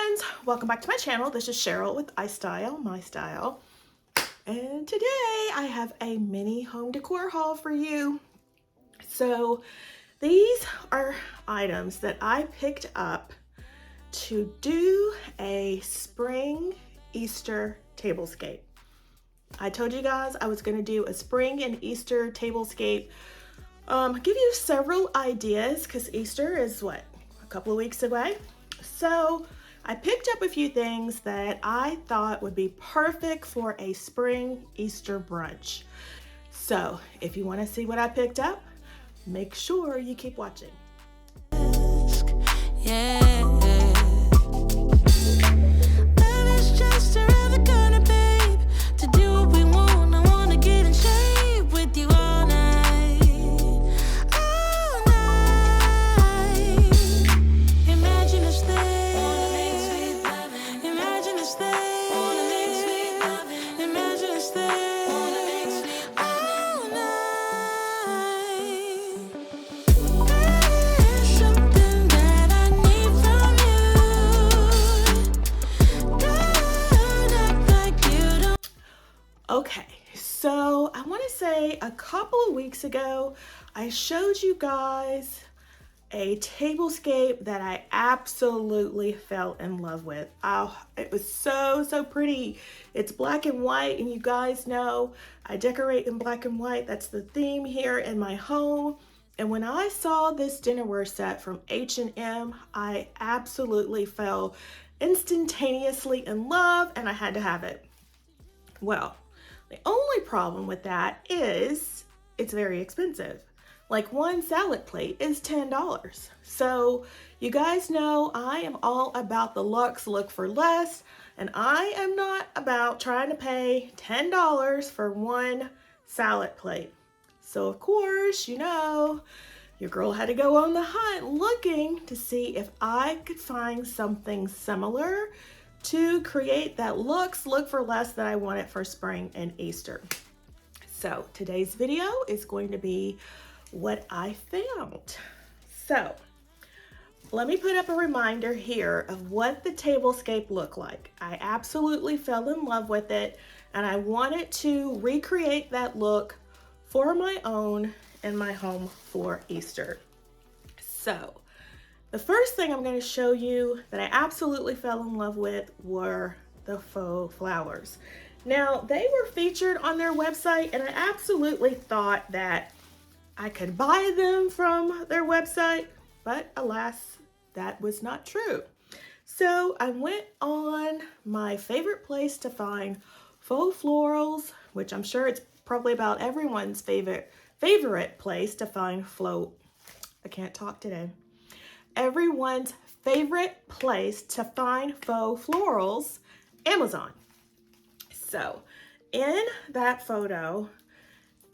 friends, welcome back to my channel. This is Cheryl with iStylEmystyle, and today I have a mini home decor haul for you. So these are items that I picked up to do a spring Easter tablescape. I told you guys I was going to do a spring and Easter tablescape. Give you several ideas because Easter is what, a couple of weeks away. So I picked up a few things that I thought would be perfect for a spring Easter brunch. So if you want to see what I picked up, make sure you keep watching. Yeah. Okay, so I want to say a couple of weeks ago, I showed you guys a tablescape that I absolutely fell in love with. Oh, it was so pretty. It's black and white, and you guys know I decorate in black and white. That's the theme here in my home. And when I saw this dinnerware set from H&M, I absolutely fell instantaneously in love, and I had to have it. Well, the only problem with that is it's very expensive. Like one salad plate is $10. So you guys know I am all about the luxe look for less, and I am not about trying to pay $10 for one salad plate. So of course, you know, your girl had to go on the hunt looking to see if I could find something similar to create that luxe look for less that I wanted for spring and Easter. So today's video is going to be what I found. So let me put up a reminder here of what the tablescape looked like. I absolutely fell in love with it, and I wanted to recreate that look for my own in my home for Easter. So the first thing I'm going to show you that I absolutely fell in love with were the faux flowers. Now, they were featured on their website, and I absolutely thought that I could buy them from their website, but alas, that was not true. So I went on my favorite place to find faux florals, which I'm sure it's probably about everyone's favorite place to find I can't talk today. Everyone's favorite place to find faux florals, Amazon. So in that photo,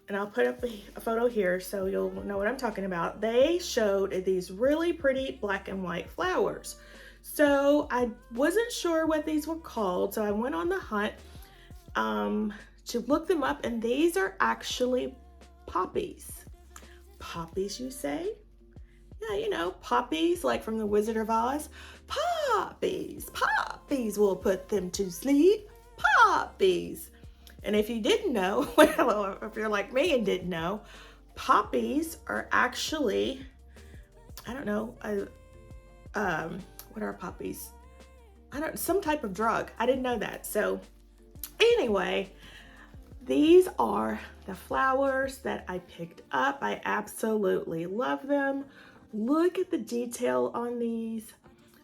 and I'll put up a photo here so you'll know what I'm talking about, they showed these really pretty black and white flowers. So I wasn't sure what these were called, so I went on the hunt to look them up, and these are actually poppies. Poppies, you say? Yeah, you know, poppies, like from the Wizard of Oz. Poppies will put them to sleep. Poppies. And if you didn't know, well, if you're like me and didn't know, poppies are actually, I don't know, what are poppies? Some type of drug. I didn't know that. So anyway, these are the flowers that I picked up. I absolutely love them. Look at the detail on these.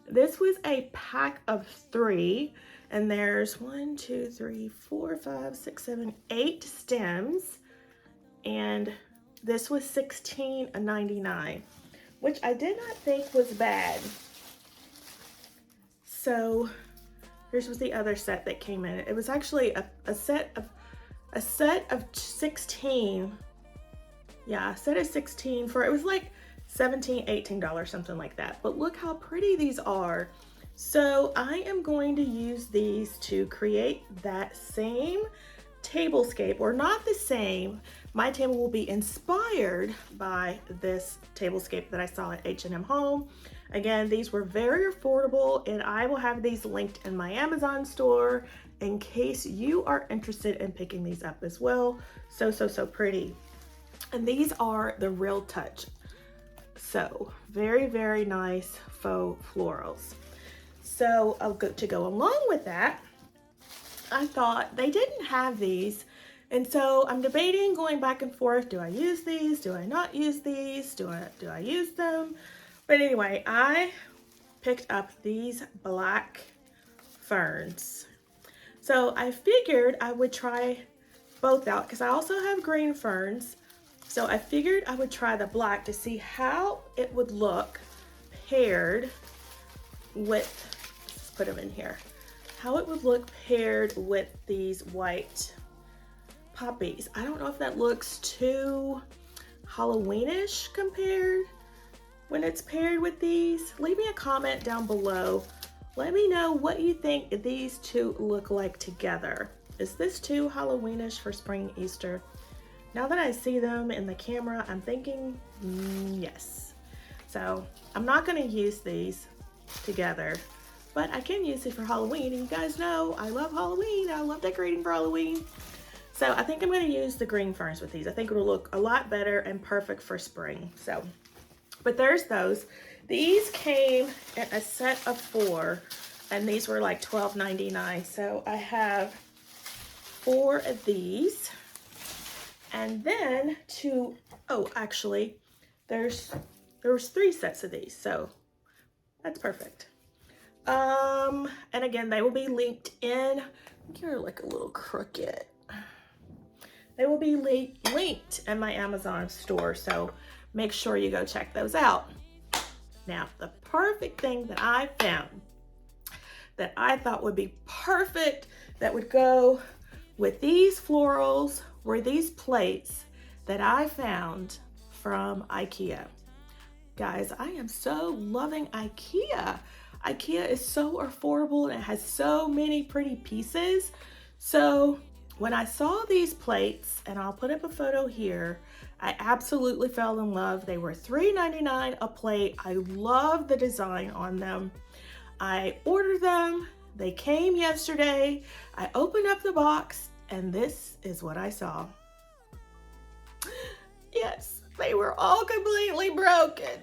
This was a pack of 3, and there's 1, 2, 3, 4, 5, 6, 7, 8 stems, and this was $16.99, which I did not think was bad. So here's what the other set that came in. It was actually a set of 16. Yeah, a set of 16 for, it was like $17, $18, something like that. But look how pretty these are. So I am going to use these to create that same tablescape, or not the same. My table will be inspired by this tablescape that I saw at H&M Home. Again, these were very affordable, and I will have these linked in my Amazon store in case you are interested in picking these up as well. So, so, so pretty. And these are the Real Touch. So very, very nice faux florals. So to go along with that, I thought they didn't have these. And so I'm debating, going back and forth. Do I use these? Do I not use these? Do I use them? But anyway, I picked up these black ferns. So I figured I would try both out because I also have green ferns. So I figured I would try the black to see how it would look paired with, let's put them in here, how it would look paired with these white poppies. I don't know if that looks too Halloweenish compared when it's paired with these. Leave me a comment down below. Let me know what you think these two look like together. Is this too Halloweenish for spring, Easter? Now that I see them in the camera, I'm thinking yes. So I'm not gonna use these together, but I can use it for Halloween. And you guys know I love Halloween. I love decorating for Halloween. So I think I'm gonna use the green ferns with these. I think it'll look a lot better and perfect for spring. So, but there's those. These came in a set of 4, and these were like $12.99. So I have 4 of these. And then actually, there was 3 sets of these, so that's perfect. And again, they will be linked in, you're like a little crooked. They will be linked in my Amazon store, so make sure you go check those out. Now, the perfect thing that I found that I thought would be perfect, that would go with these florals, were these plates that I found from Ikea. Guys, I am so loving Ikea. Ikea is so affordable and it has so many pretty pieces. So when I saw these plates, and I'll put up a photo here, I absolutely fell in love. They were $3.99 a plate. I love the design on them. I ordered them. They came yesterday. I opened up the box, and this is what I saw. Yes, they were all completely broken.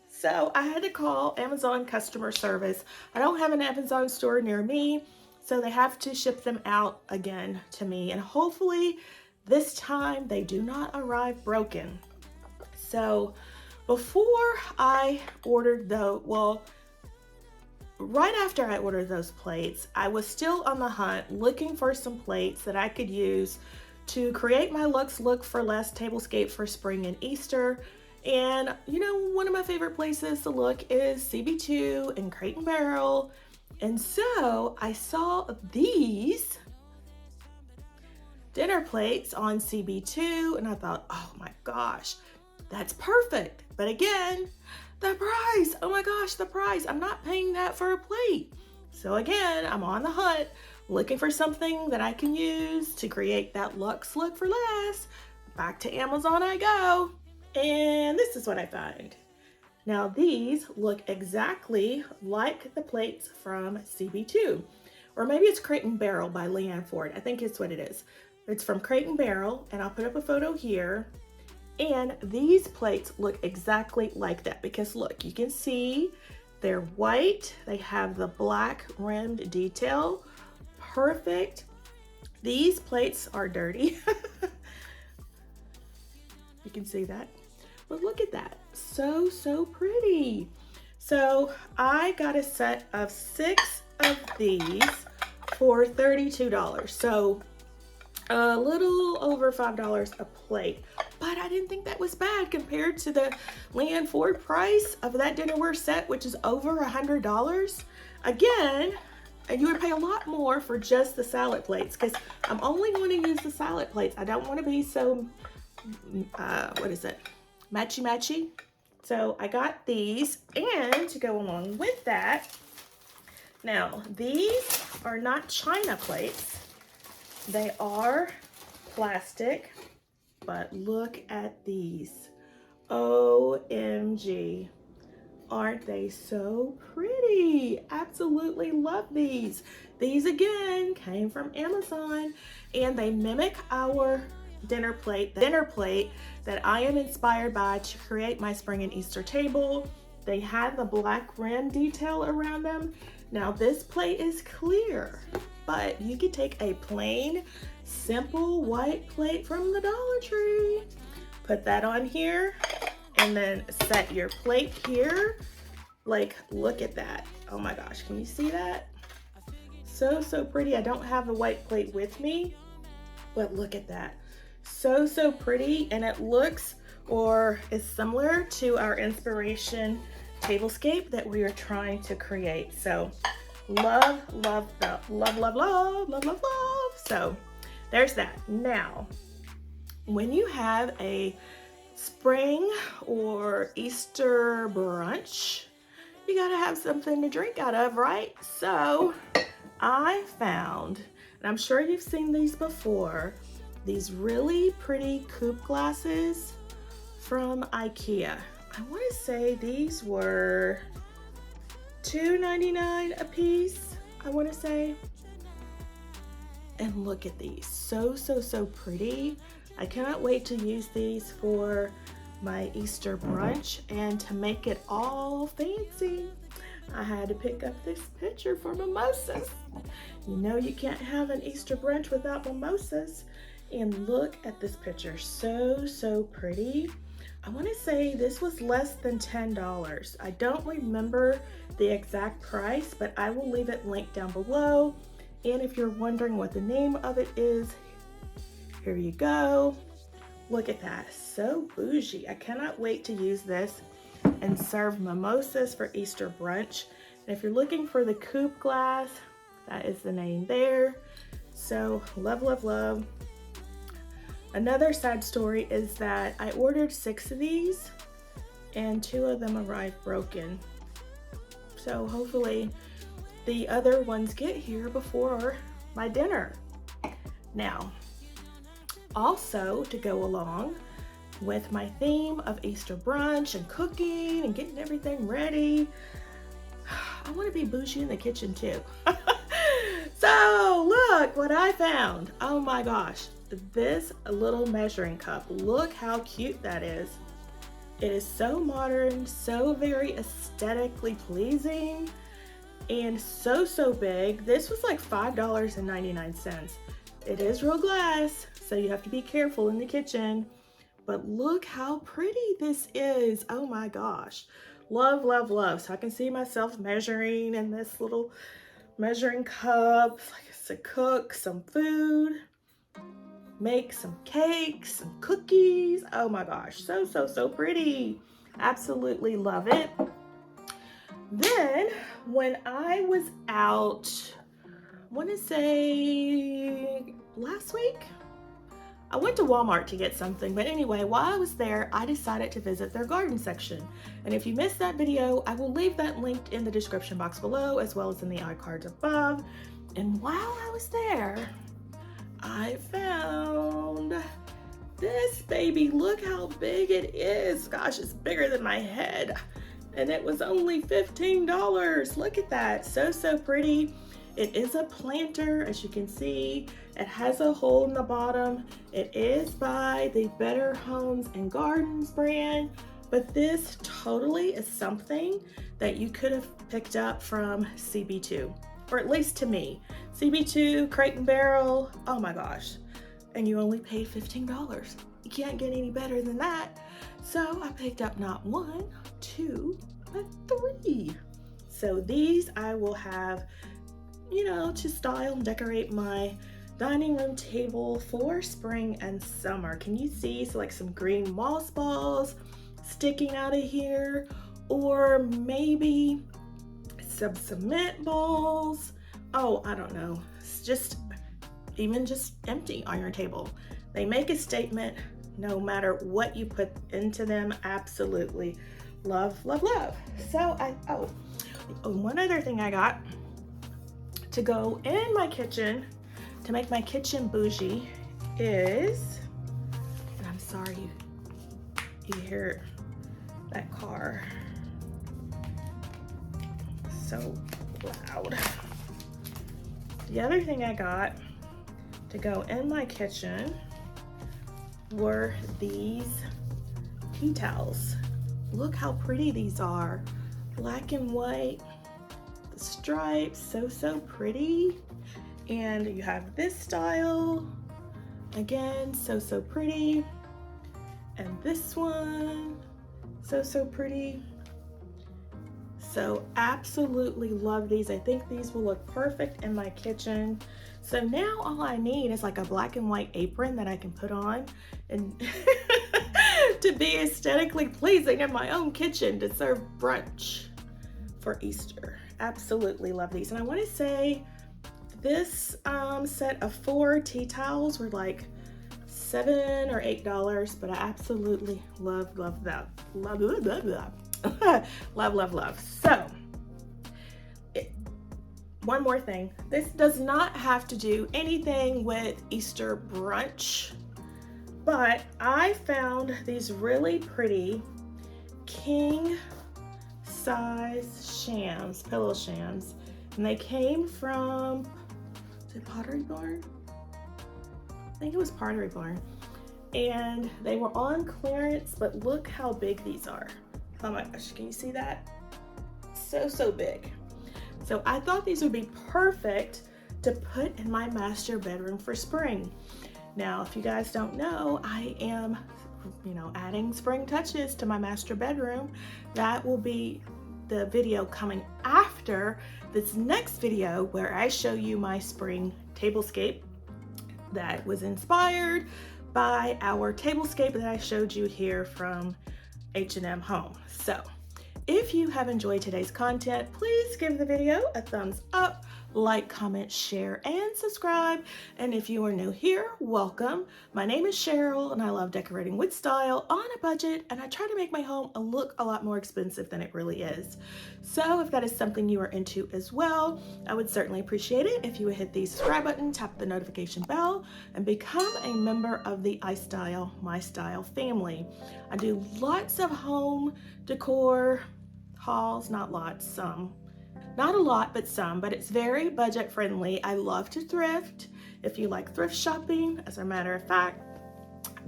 So I had to call Amazon customer service. I don't have an Amazon store near me, so they have to ship them out again to me. And hopefully this time they do not arrive broken. So before I ordered right after I ordered those plates, I was still on the hunt looking for some plates that I could use to create my Luxe look for less Tablescape for spring and Easter. And you know, one of my favorite places to look is CB2 and Crate and Barrel. And so I saw these dinner plates on CB2 and I thought, oh my gosh, that's perfect. But again, the price, oh my gosh, the price. I'm not paying that for a plate. So again, I'm on the hunt looking for something that I can use to create that Luxe look for less. Back to Amazon I go. And this is what I find. Now these look exactly like the plates from CB2. Or maybe it's Crate and Barrel by Leanne Ford. I think it's what it is. It's from Crate and Barrel, and I'll put up a photo here. And these plates look exactly like that because look, you can see they're white. They have the black rimmed detail. Perfect. These plates are dirty. You can see that. But look at that. So, so pretty. So I got a set of 6 of these for $32. So a little over $5 a plate. But I didn't think that was bad compared to the Leanne Ford price of that dinnerware set, which is over $100. Again, you would pay a lot more for just the salad plates because I'm only going to use the salad plates. I don't want to be so, matchy-matchy. So I got these, and to go along with that, now these are not china plates. They are plastic. But look at these. OMG. Aren't they so pretty? Absolutely love these. These again came from Amazon, and they mimic our dinner plate that I am inspired by to create my spring and Easter table. They have the black rim detail around them. Now this plate is clear, but you could take a plain, simple white plate from the Dollar Tree, put that on here, and then set your plate here. Like, look at that. Oh my gosh, can you see that? So, so pretty. I don't have the white plate with me, but look at that. So, so pretty, and it looks or is similar to our inspiration tablescape that we are trying to create. So love, love, love, love, love, love, love, love, love. So there's that. Now, when you have a spring or Easter brunch, you gotta have something to drink out of, right? So I found, and I'm sure you've seen these before, these really pretty coupe glasses from Ikea. I want to say these were $2.99 a piece, I want to say. And look at these, so, so, so pretty. I cannot wait to use these for my Easter brunch, and to make it all fancy, I had to pick up this pitcher for mimosas. You know you can't have an Easter brunch without mimosas. And look at this picture, so, so pretty. I want to say this was less than $10. I don't remember the exact price, but I will leave it linked down below. And if you're wondering what the name of it is, here you go. Look at that, so bougie. I cannot wait to use this and serve mimosas for Easter brunch. And if you're looking for the coupe glass, that is the name there. So love, love, love. Another sad story is that I ordered 6 of these and 2 of them arrived broken. So hopefully the other ones get here before my dinner. Now, also to go along with my theme of Easter brunch and cooking and getting everything ready, I want to be bougie in the kitchen too. So look what I found. Oh my gosh. This little measuring cup, look how cute that is. It is so modern, so very aesthetically pleasing, and so, so big. This was like $5.99. It is real glass, so you have to be careful in the kitchen, but look how pretty this is. Oh my gosh. Love, love, love. So I can see myself measuring in this little measuring cup, like to cook some food, make some cakes, some cookies. Oh my gosh, so, so, so pretty. Absolutely love it. Then when I was out, I want to say last week, I went to Walmart to get something, but anyway, while I was there, I decided to visit their garden section. And if you missed that video, I will leave that linked in the description box below, as well as in the iCards above. And while I was there, I found this baby. Look how big it is. Gosh, it's bigger than my head. And it was only $15. Look at that. So, so pretty. It is a planter, as you can see. It has a hole in the bottom. It is by the Better Homes and Gardens brand, but this totally is something that you could have picked up from CB2, or at least to me. CB2, Crate and Barrel, oh my gosh. And you only paid $15. You can't get any better than that. So I picked up not 1, 2, but 3. So these I will have, you know, to style and decorate my dining room table for spring and summer. Can you see? So like some green moss balls sticking out of here, or maybe some cement balls. Oh, I don't know. It's just, even just empty on your table. They make a statement no matter what you put into them. Absolutely love, love, love. So one other thing I got to go in my kitchen to make my kitchen bougie is, and I'm sorry you hear that car. so loud. The other thing I got to go in my kitchen were these tea towels. Look how pretty these are. Black and white, the stripes, so pretty. And you have this style, again, so pretty. And this one, so pretty. So absolutely love these. I think these will look perfect in my kitchen. So now all I need is like a black and white apron that I can put on and to be aesthetically pleasing in my own kitchen to serve brunch for Easter. Absolutely love these. And I want to say this set of 4 tea towels were like $7 or $8, but I absolutely love them. Love. So one more thing, this does not have to do anything with Easter brunch, but I found these really pretty king size shams, pillow shams, and they came from, is it Pottery Barn? I think it was Pottery Barn. And they were on clearance, but look how big these are. Oh my gosh, can you see that? So big. So I thought these would be perfect to put in my master bedroom for spring. Now, if you guys don't know, I am, adding spring touches to my master bedroom. That will be the video coming after this next video where I show you my spring tablescape that was inspired by our tablescape that I showed you here from H&M Home. So if you have enjoyed today's content, please give the video a thumbs up, like, comment, share, and subscribe. And if you are new here, welcome. My name is Sheryl, and I love decorating with style on a budget, and I try to make my home look a lot more expensive than it really is. So if that is something you are into as well, I would certainly appreciate it if you would hit the subscribe button, tap the notification bell, and become a member of the iStylEMYSTYLE family. I do lots of home decor hauls, not lots, some. Not a lot, but some, but it's very budget friendly. I love to thrift. If you like thrift shopping, as a matter of fact,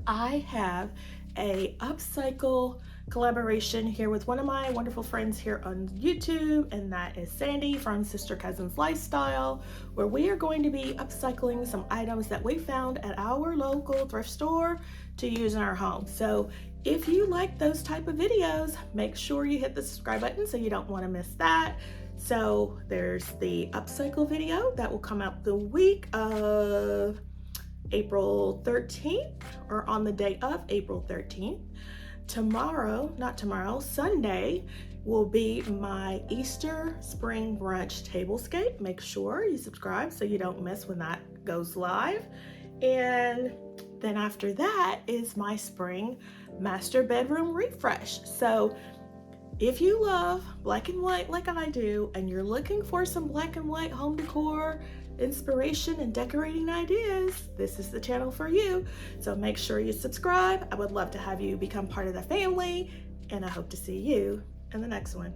I have a upcycle collaboration here with one of my wonderful friends here on YouTube, and that is Sandy from Sister Cousins Lifestyle, where we are going to be upcycling some items that we found at our local thrift store to use in our home. So if you like those type of videos, make sure you hit the subscribe button so you don't want to miss that. So there's the upcycle video that will come out the week of April 13th or on the day of April 13th. Sunday will be my Easter spring brunch tablescape. Make sure you subscribe so you don't miss when that goes live. And then after that is my spring master bedroom refresh. So if you love black and white like I do, and you're looking for some black and white home decor inspiration and decorating ideas, this is the channel for you. So make sure you subscribe. I would love to have you become part of the family, and I hope to see you in the next one.